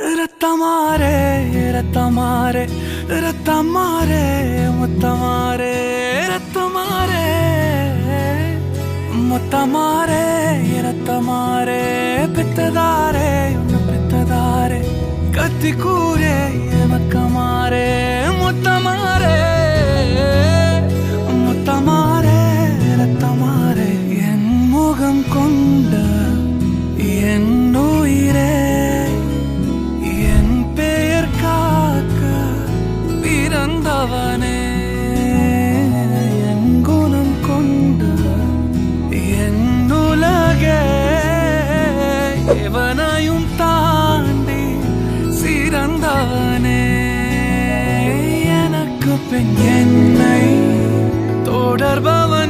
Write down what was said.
ரத்தமாரே ரத்தமாரே ரத்தமாரே முத்தமாரே ரத்தமாரே முத்தமாரே ரத்தமாரே பெத்ததாரே உன்னை பெத்ததாரே கத்தி கூரே மக்கமாரே முத்தமாரே முத்தமாரே ரத்தமாரே என் முகம் கொண்ட என் உயிரே பிறந்தவனே என் குணம் கொண்ட என் உலகே எவனையும் தாண்டி சிறந்தவனே எனக்கு பெண் என்னை தொடர்பவன்